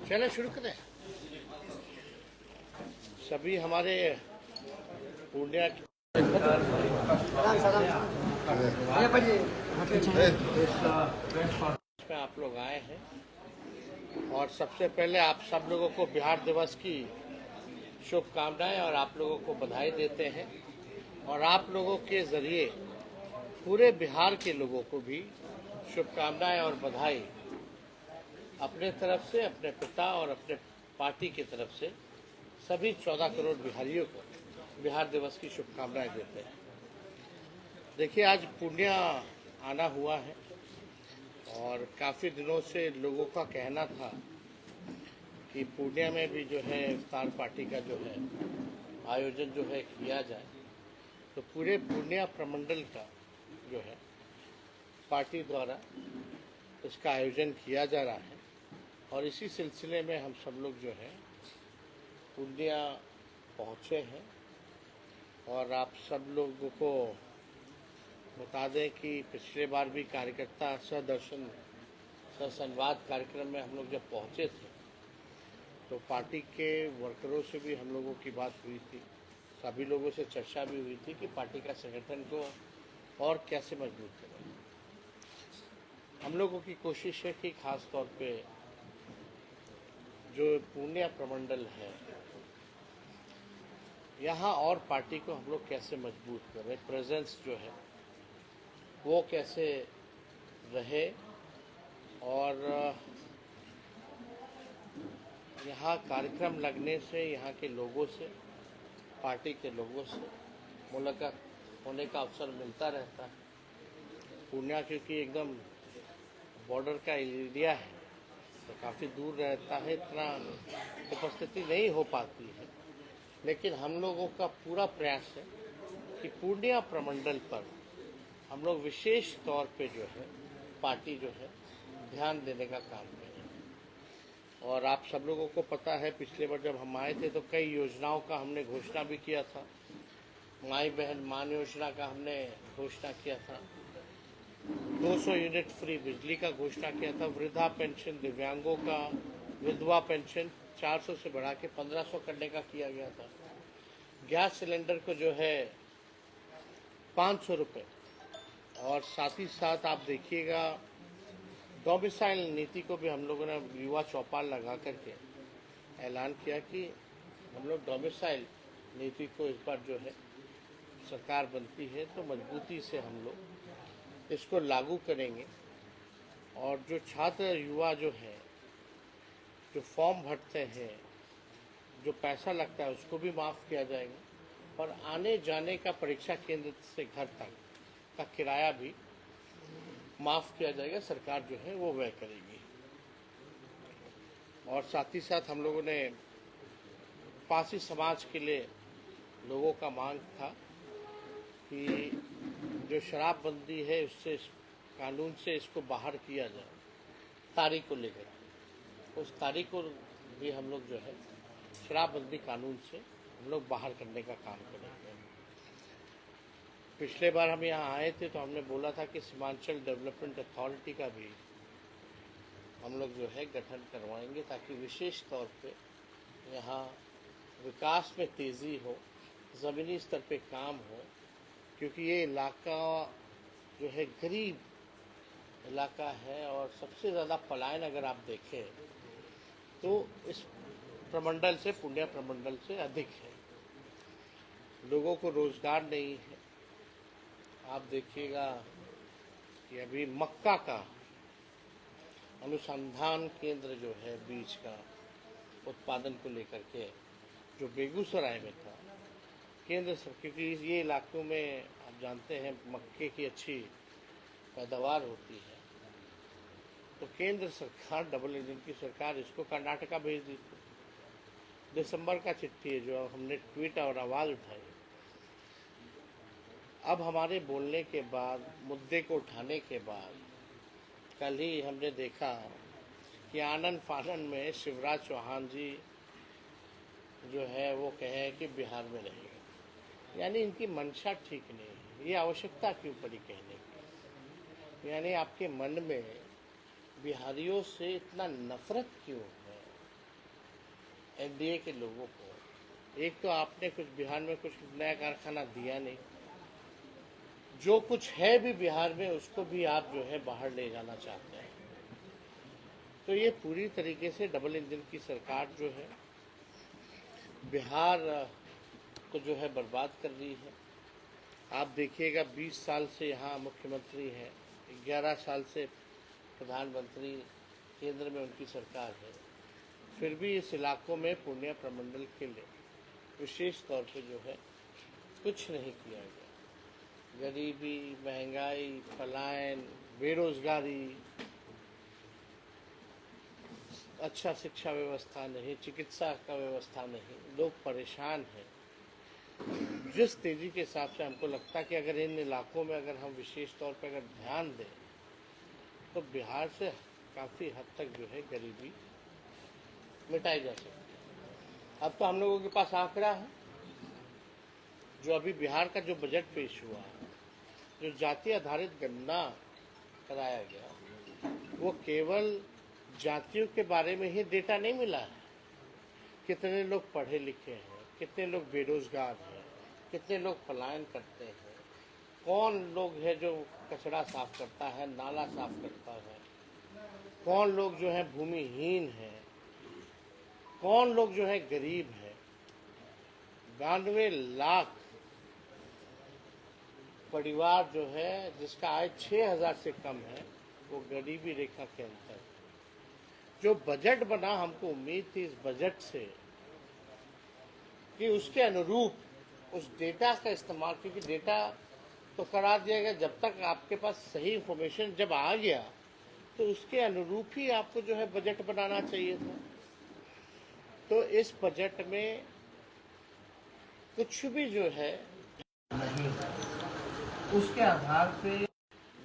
चले शुरू करें। सभी हमारे पूर्णिया में आप लोग आए हैं और सबसे पहले आप सब लोगों को बिहार दिवस की शुभकामनाएं और आप लोगों को बधाई देते हैं और आप लोगों के जरिए पूरे बिहार के लोगों को भी शुभकामनाएं और बधाई अपने तरफ से, अपने पिता और अपने पार्टी की तरफ से सभी 14 करोड़ बिहारियों को बिहार दिवस की शुभकामनाएं देते हैं। देखिए, आज पूर्णिया आना हुआ है और काफ़ी दिनों से लोगों का कहना था कि पूर्णिया में भी जो है इफ्तार पार्टी का जो है आयोजन जो है किया जाए। तो पूरे पूर्णिया प्रमंडल का जो है पार्टी द्वारा इसका आयोजन किया जा रहा है और इसी सिलसिले में हम सब लोग जो है पूर्णिया पहुँचे हैं। और आप सब लोगों को बता दें कि पिछले बार भी कार्यकर्ता सदर्शन ससंवाद कार्यक्रम में हम लोग जब पहुँचे थे तो पार्टी के वर्करों से भी हम लोगों की बात हुई थी, सभी लोगों से चर्चा भी हुई थी कि पार्टी का संगठन को और कैसे मजबूत करें। हम लोगों की कोशिश है कि खास तौर पे जो पूर्णिया प्रमंडल है यहाँ और पार्टी को हम लोग कैसे मजबूत करें, प्रेजेंस जो है वो कैसे रहे और यहाँ कार्यक्रम लगने से यहाँ के लोगों से, पार्टी के लोगों से मुलाकात होने का अवसर मिलता रहता है। पूर्णिया क्योंकि एकदम बॉर्डर का एरिया है तो काफ़ी दूर रहता है, इतना उपस्थिति नहीं हो पाती है, लेकिन हम लोगों का पूरा प्रयास है कि पूर्णिया प्रमंडल पर हम लोग विशेष तौर पे जो है पार्टी जो है ध्यान देने का काम करें। और आप सब लोगों को पता है पिछले बार जब हम आए थे तो कई योजनाओं का हमने घोषणा भी किया था। माई बहन मान योजना का हमने घोषणा किया था, 200 यूनिट फ्री बिजली का घोषणा किया था, वृद्धा पेंशन, दिव्यांगों का विधवा पेंशन 400 से बढ़ा के 1500 करने का किया गया था। गैस सिलेंडर को जो है 500 रुपये और साथ ही साथ आप देखिएगा डोमिसाइल नीति को भी हम लोगों ने युवा चौपाल लगा करके ऐलान किया कि हम लोग डोमिसाइल नीति को इस बार जो है सरकार बनती है तो मजबूती से हम लोग इसको लागू करेंगे। और जो छात्र युवा जो है जो फॉर्म भरते हैं, जो पैसा लगता है उसको भी माफ़ किया जाएगा और आने जाने का परीक्षा केंद्र से घर तक का किराया भी माफ़ किया जाएगा, सरकार जो है वो व्यय करेगी। और साथ ही साथ हम लोगों ने पासी समाज के लिए लोगों का मांग था कि जो शराबबंदी है उससे कानून से इसको बाहर किया जाए, तारीख को लेकर उस तारीख को भी हम लोग जो है शराबबंदी कानून से हम लोग बाहर करने का काम करेंगे। पिछले बार हम यहाँ आए थे तो हमने बोला था कि सीमांचल डेवलपमेंट अथॉरिटी का भी हम लोग जो है गठन करवाएंगे ताकि विशेष तौर पे यहाँ विकास में तेज़ी हो, ज़मीनी स्तर पे काम हो, क्योंकि ये इलाका जो है गरीब इलाका है और सबसे ज़्यादा पलायन अगर आप देखें तो इस प्रमंडल से, पूर्णिया प्रमंडल से अधिक है। लोगों को रोज़गार नहीं है। आप देखिएगा कि अभी मक्का का अनुसंधान केंद्र जो है बीज का उत्पादन को लेकर के जो बेगूसराय में था, केंद्र सरकार, क्योंकि ये इलाकों में आप जानते हैं मक्के की अच्छी पैदावार होती है, तो केंद्र सरकार, डबल इंजन की सरकार, इसको कर्नाटका भेज दी थी। दिसंबर का चिट्ठी है जो हमने ट्वीट और आवाज़ उठाई। अब हमारे बोलने के बाद, मुद्दे को उठाने के बाद, कल ही हमने देखा कि आनन फानन में शिवराज चौहान जी जो है वो कहे कि बिहार में रहेंगे, यानी इनकी मंशा ठीक नहीं है। ये आवश्यकता क्यों पड़ी कहने की? यानी आपके मन में बिहारियों से इतना नफरत क्यों है? एनडीए के लोगों को, एक तो आपने कुछ बिहार में कुछ नया कारखाना दिया नहीं, जो कुछ है भी बिहार में उसको भी आप जो है बाहर ले जाना चाहते हैं। तो ये पूरी तरीके से डबल इंजन की सरकार जो है बिहार को जो है बर्बाद कर रही है। आप देखिएगा 20 साल से यहाँ मुख्यमंत्री हैं, 11 साल से प्रधानमंत्री, केंद्र में उनकी सरकार है, फिर भी इस इलाकों में पूर्णिया प्रमंडल के लिए विशेष तौर पे जो है कुछ नहीं किया गया। गरीबी, महंगाई, पलायन, बेरोजगारी, अच्छा शिक्षा व्यवस्था नहीं, चिकित्सा का व्यवस्था नहीं, लोग परेशान हैं। जिस तेजी के हिसाब से हमको लगता है कि अगर इन इलाकों में अगर हम विशेष तौर पर अगर ध्यान दें तो बिहार से काफ़ी हद तक जो है गरीबी मिटाई जा सकती है। अब तो हम लोगों के पास आंकड़ा है, जो अभी बिहार का जो बजट पेश हुआ है, जो जाति आधारित गणना कराया गया, वो केवल जातियों के बारे में ही डेटा नहीं मिला है। कितने लोग पढ़े लिखे हैं, कितने लोग बेरोजगार हैं, कितने लोग पलायन करते हैं, कौन लोग है जो कचरा साफ करता है, नाला साफ करता है, कौन लोग जो है भूमिहीन है, कौन लोग जो है गरीब है। 92 लाख परिवार जो है जिसका आय 6,000 से कम है, वो गरीबी रेखा के अंदर। जो बजट बना, हमको उम्मीद थी इस बजट से कि उसके अनुरूप उस डेटा का इस्तेमाल, क्योंकि डेटा तो करा दिया गया, जब तक आपके पास सही इंफॉर्मेशन जब आ गया तो उसके अनुरूप ही आपको जो है बजट बनाना चाहिए था। तो इस बजट में कुछ भी जो है नहीं, उसके आधार पे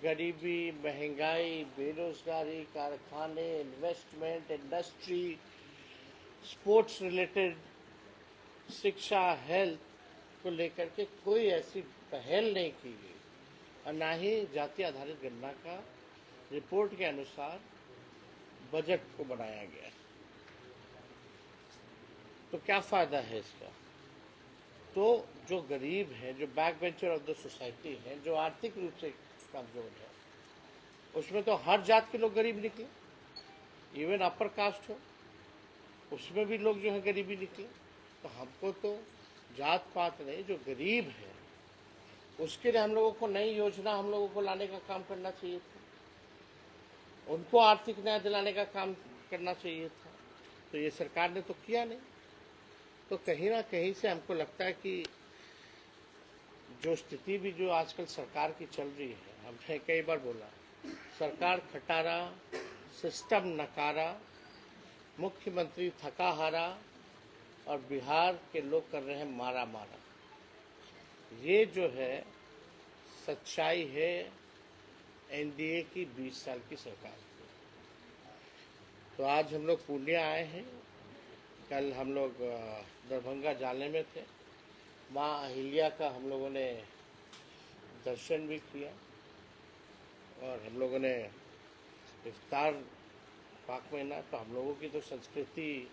गरीबी, महंगाई, बेरोजगारी, कारखाने, इन्वेस्टमेंट, इंडस्ट्री, स्पोर्ट्स रिलेटेड, शिक्षा, हेल्थ को लेकर के कोई ऐसी पहल नहीं की गई, और ना ही जाति आधारित गणना का रिपोर्ट के अनुसार बजट को बनाया गया। तो क्या फायदा है इसका? तो जो गरीब है, जो back bencher of the society है, जो आर्थिक रूप से कमजोर है, उसमें तो हर जात के लोग गरीब निकले, इवन अपर कास्ट हो उसमें भी लोग जो है गरीबी निकले। तो हमको तो जात पात नहीं, जो गरीब है उसके लिए हम लोगों को नई योजना हम लोगों को लाने का काम करना चाहिए था, उनको आर्थिक न्याय दिलाने का काम करना चाहिए था। तो ये सरकार ने तो किया नहीं। तो कहीं ना कहीं से हमको लगता है कि जो स्थिति भी जो आजकल सरकार की चल रही है, हमने कई बार बोला, सरकार खटारा, सिस्टम नकारा, मुख्यमंत्री थका हारा और बिहार के लोग कर रहे हैं मारा मारा। ये जो है सच्चाई है एनडीए की 20 साल की सरकार की। तो आज हम लोग पूर्णिया आए हैं, कल हम लोग दरभंगा जाने में थे, माँ अहिल्या का हम लोगों ने दर्शन भी किया और हम लोगों ने इफ्तार पाक महीना। तो हम लोगों की तो संस्कृति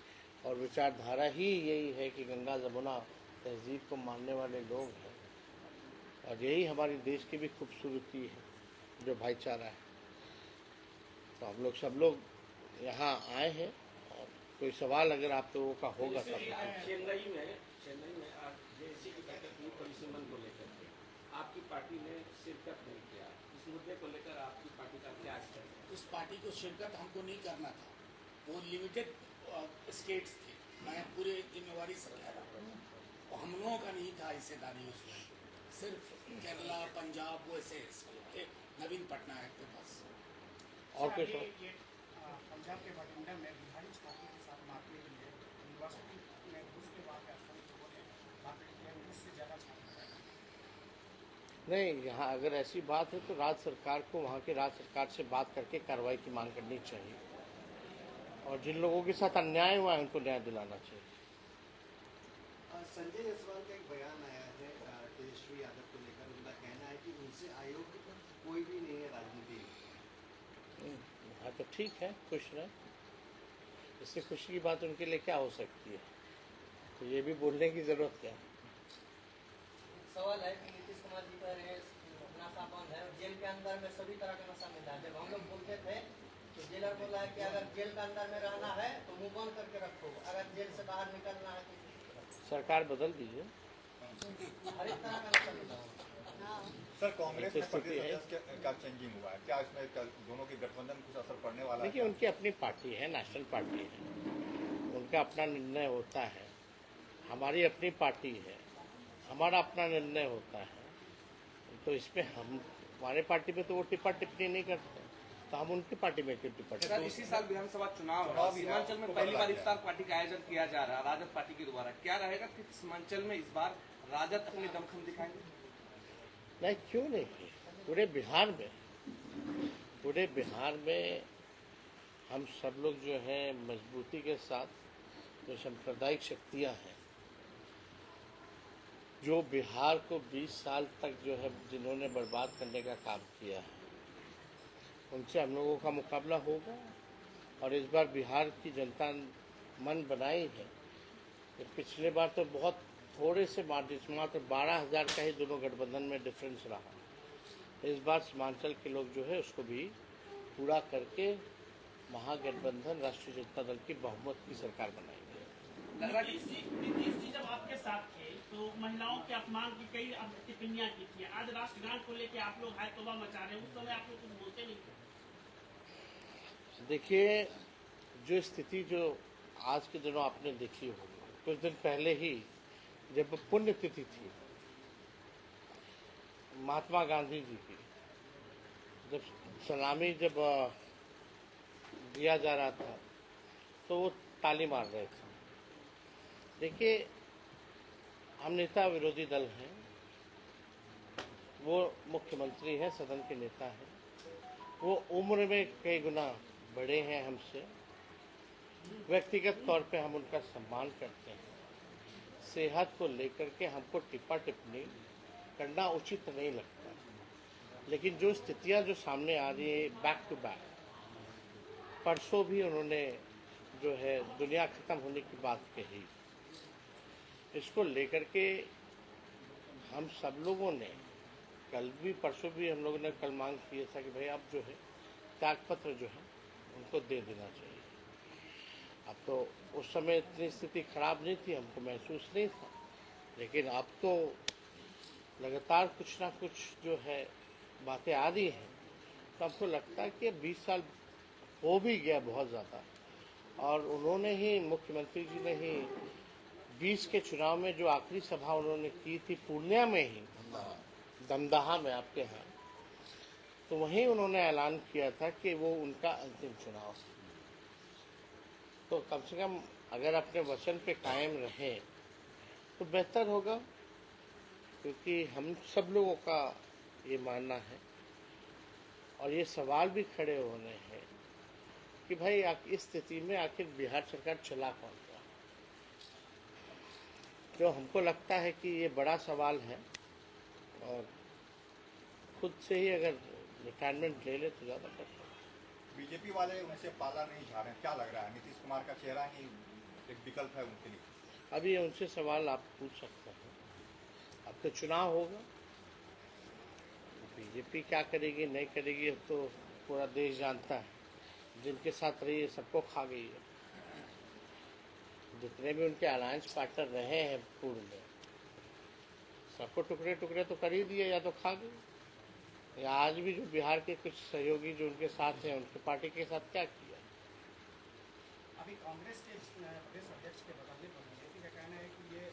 और विचारधारा ही यही है कि गंगा जमुना तहजीब को मानने वाले लोग हैं, और यही हमारे देश की भी खूबसूरती है, जो भाईचारा है। तो हम लोग सब लोग यहाँ आए हैं, और कोई सवाल अगर आप लोगों का होगा सब। चेन्नई में आज जेएसी की बैठक हुई परिसीमन को लेकर के, आपकी पार्टी ने शिरकत नहीं किया। इस मुद्दे को लेकर आपकी पार्टी का क्या स्टैंड है? उस पार्टी को शिरकत हमको नहीं करना था, वो लिमिटेड स्टेट्स थे, मैं पूरे जिम्मेवारी से कह रहा हूँ, और हम लोगों का नहीं था हिस्सेदारी उसमें, सिर्फ केरला, पंजाब वैसे थे, नवीन पटनायक के पास। और कुछ पंजाब के बठिंडा में बिहारी छात्रों के साथ मारपीट हुई है, यूनिवर्सिटी में उसके बाद लोगों ने मारपीट किया, 19 से ज़्यादा छात्र। नहीं, यहाँ अगर ऐसी बात है तो राज्य सरकार को वहाँ के राज्य सरकार से बात करके कार्रवाई की मांग करनी चाहिए, और जिन लोगों के साथ अन्याय हुआ है उनको न्याय दिलाना चाहिए। संजय जायसवाल का एक बयान आया है तेजस्वी यादव को लेकर, उनका कहना है कि उनसे आयोग पर कोई भी नहीं है राजनीति। हाँ तो ठीक है, खुश रहें। इससे खुशी की बात उनके लिए क्या हो सकती है? तो ये भी बोलने की ज़रूरत क्या है? सवाल है कि नीतीश कुमार जी कह रहे हैं नशा बंद है, जेल के अंदर में सभी तरह का नशा मिलता है। जब हम लोग बोलते थे तो जेलर बोला है कि अगर जेल के अंदर में रहना है तो मुंह बंद करके रखो, अगर जेल से बाहर निकलना है तो सरकार बदल दीजिए। हर एक तरह का नशा मिलता है। सर, कांग्रेस ऐसी में स्थिति प्रदेश है। अध्यक्ष का चेंजिंग हुआ है, क्या इसमें दोनों के गठबंधन कुछ असर पड़ने वाला है? देखिए, उनकी अपनी पार्टी है, नेशनल पार्टी है, उनका अपना निर्णय होता है। हमारी अपनी पार्टी है, हमारा अपना निर्णय होता है। तो इसमें हमारे पार्टी में तो वो टिप्पा टिप्पणी नहीं करते, तो हम उनकी पार्टी में क्यों टिप्पा सर, टिप्पणी? इसी साल विधानसभा चुनाव है, चुनाव भी है, सीमांचल में तो पहली बदला बार गया। इफ्तार पार्टी का आयोजन किया जा रहा है राजद पार्टी के द्वारा। क्या रहेगा कि सीमांचल में इस बार राजद अपनी दमखम दिखाएंगे? नहीं, क्यों नहीं? पूरे बिहार में हम सब लोग जो है मजबूती के साथ जो सांप्रदायिक शक्तियां हैं, जो बिहार को 20 साल तक जो है जिन्होंने बर्बाद करने का काम किया है, उनसे हम लोगों का मुकाबला होगा। और इस बार बिहार की जनता मन बनाई है कि पिछले बार तो बहुत थोड़े से मार्जिन, मात्र 12,000 का ही दोनों गठबंधन में डिफरेंस रहा। इस बार सीमांचल के लोग जो है उसको भी पूरा करके महागठबंधन राष्ट्रीय जनता दल की बहुमत की सरकार बनाएंगे। लग रहा है कि नीतीश जी जब आपके साथ थे तो महिलाओं के अपमान की कई टिप्पणियां की थी। आज राष्ट्रगान को लेकर आप लोग हाय तौबा मचा रहे हैं, उस समय आप लोग कुछ बोलते नहीं थे। देखिए, जो स्थिति जो आज के दिनों आपने देखी होगी, कुछ दिन पहले ही जब पुण्यतिथि थी महात्मा गांधी जी की, जब सलामी दिया जा रहा था तो वो ताली मार रहे थे। देखिए, हम नेता विरोधी दल हैं, वो मुख्यमंत्री हैं, सदन के नेता हैं, वो उम्र में कई गुना बड़े हैं हमसे। व्यक्तिगत तौर पे हम उनका सम्मान करते हैं। सेहत को लेकर के हमको टिप्पा टिप्पणी करना उचित नहीं लगता, लेकिन जो स्थितियां जो सामने आ रही है बैक टू बैक, परसों भी उन्होंने जो है दुनिया खत्म होने की बात कही, इसको लेकर के हम सब लोगों ने कल भी परसों भी हम लोगों ने कल मांग किया था कि भाई अब जो है त्यागपत्र जो है उनको दे देना चाहिए। अब तो उस समय इतनी स्थिति खराब नहीं थी, हमको महसूस नहीं था, लेकिन अब तो लगातार कुछ ना कुछ जो है बातें आ रही हैं, तो हमको लगता है कि 20 साल हो भी गया बहुत ज़्यादा। और उन्होंने ही, मुख्यमंत्री जी ने ही 20 के चुनाव में जो आखिरी सभा उन्होंने की थी पूर्णिया में ही, दमदहा में आपके यहाँ, तो वहीं उन्होंने ऐलान किया था कि वो उनका अंतिम चुनाव है। तो कम से कम अगर अपने वचन पे कायम रहे तो बेहतर होगा, क्योंकि हम सब लोगों का ये मानना है और ये सवाल भी खड़े होने हैं कि भाई इस स्थिति में आखिर बिहार सरकार चला कौन रहा। जो हमको लगता है कि ये बड़ा सवाल है, और खुद से ही अगर रिटायरमेंट ले ले तो ज़्यादा बेहतर। बीजेपी वाले उनसे पाला नहीं झाड़ रहे हैं, क्या लग रहा है? नीतीश कुमार का चेहरा ही एक विकल्प है उनके लिए। अभी उनसे सवाल आप पूछ सकते हैं, अब तो चुनाव होगा, बीजेपी क्या करेगी नहीं करेगी अब तो पूरा देश जानता है। जिनके साथ रही है सबको खा गई है। जितने भी उनके अलायंस पार्टनर रहे हैं पूर्व में, सबको टुकड़े टुकड़े तो कर ही दिए, या तो खा गए, या आज भी जो बिहार के कुछ सहयोगी जो उनके साथ हैं उनके पार्टी के साथ क्या किया। अभी कांग्रेस के प्रदेश अध्यक्ष के बदलने पर बीजेपी का कहना है कि ये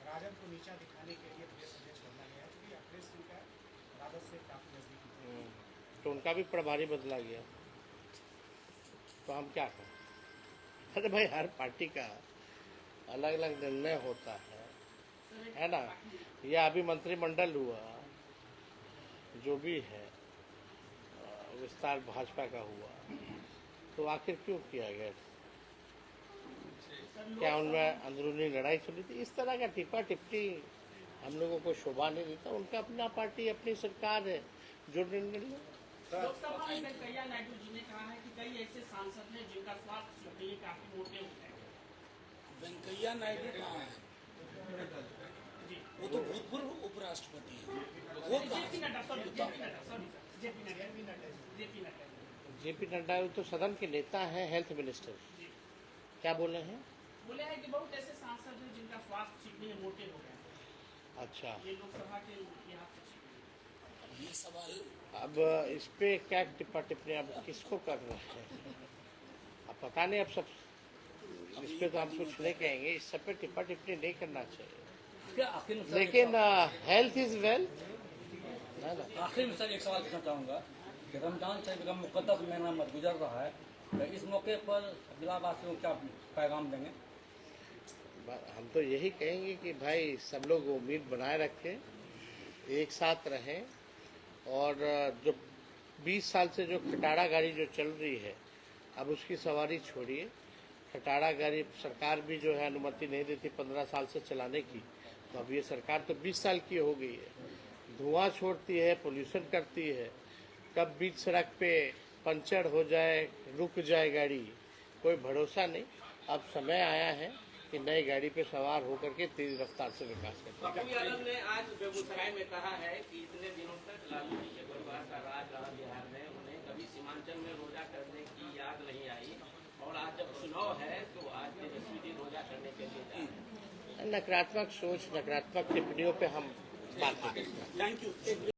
राजद को नीचा दिखाने के लिए प्रदेश अध्यक्ष बनना गया है, क्योंकि अखिलेश सिंह का राजद से काफी नजदीकी। तो उनका भी प्रभारी बदला गया, तो हम क्या करें? अरे भाई, हर पार्टी का अलग अलग निर्णय होता है ना। यह अभी मंत्रिमंडल हुआ, जो भी है विस्तार भाजपा का हुआ, तो आखिर क्यों किया गया? क्या उनमें अंदरूनी लड़ाई चली थी? इस तरह का टिप्पा टिप्पणी हम लोगों को शोभा नहीं देता। उनका अपना पार्टी, अपनी सरकार है, जो निर्णय ले। लोकसभा में वेंकैया नायडू जी ने कहा है कि कई ऐसे सांसद हैं जिनका स्वास्थ्य ठीक नहीं है, काफी मोटे हो गए। वेंकैया नायडू कहाँ है? जी वो तो भूतपूर्व उपराष्ट्रपति है। वो कहाँ जेपी है? Nadda, sorry JP Nadda, sorry JP Nadda, JP Nadda. JP Nadda तो सदन के नेता हैं, हेल्थ मिनिस्टर। जी क्या बोले हैं? बोले हैं कि बहुत ऐसे सांसद हैं जिनका स्वास्थ्य ठीक नहीं है, मोटे हो गए। अच्छा, ये लोकसभा के यहाँ से ठीक नहीं। ये सवाल अब इस पे क्या टिप्पा टिप्पणी अब किसको कर रहे हैं? अब पता नहीं, अब सब इस पे तो हम कुछ नहीं कहेंगे, इस सब पे टिप्पा टिप्पणी नहीं करना चाहिए। लेकिन हेल्थ इज वेल्थ, ना ना। आखिर में सर एक सवाल पूछना चाहूँगा कि रमजान शरीफ का मुकद्दस महीना गुजर रहा है, तो इस मौके पर जिला वासियों को क्या पैगाम देंगे? हम तो यही कहेंगे कि भाई सब लोग उम्मीद बनाए रखें, एक साथ रहें, और जो 20 साल से जो खटारा गाड़ी जो चल रही है, अब उसकी सवारी छोड़िए। खटारा गाड़ी सरकार भी जो है अनुमति नहीं देती 15 साल से चलाने की, तो अब ये सरकार तो 20 साल की हो गई है। धुआं छोड़ती है, पोल्यूशन करती है, कब बीच सड़क पे पंचर हो जाए, रुक जाए गाड़ी, कोई भरोसा नहीं। अब समय आया है कि नई गाड़ी पे सवार होकर के तेज रफ्तार से विकास करते हैं। पप्पू यादव ने आज बेगूसराय में कहा है कि इतने दिनों तक लालू जी के परिवार का राज रहा बिहार में, उन्हें कभी सीमांचल में रोजा करने की याद नहीं आई, और आज जब चुनाव है तो आज तेजस्वी जी रोजा करने के लिए जा रहे हैं। नकारात्मक सोच, नकारात्मक टिप्पणियों पे हम बात नहीं करते। Thank you.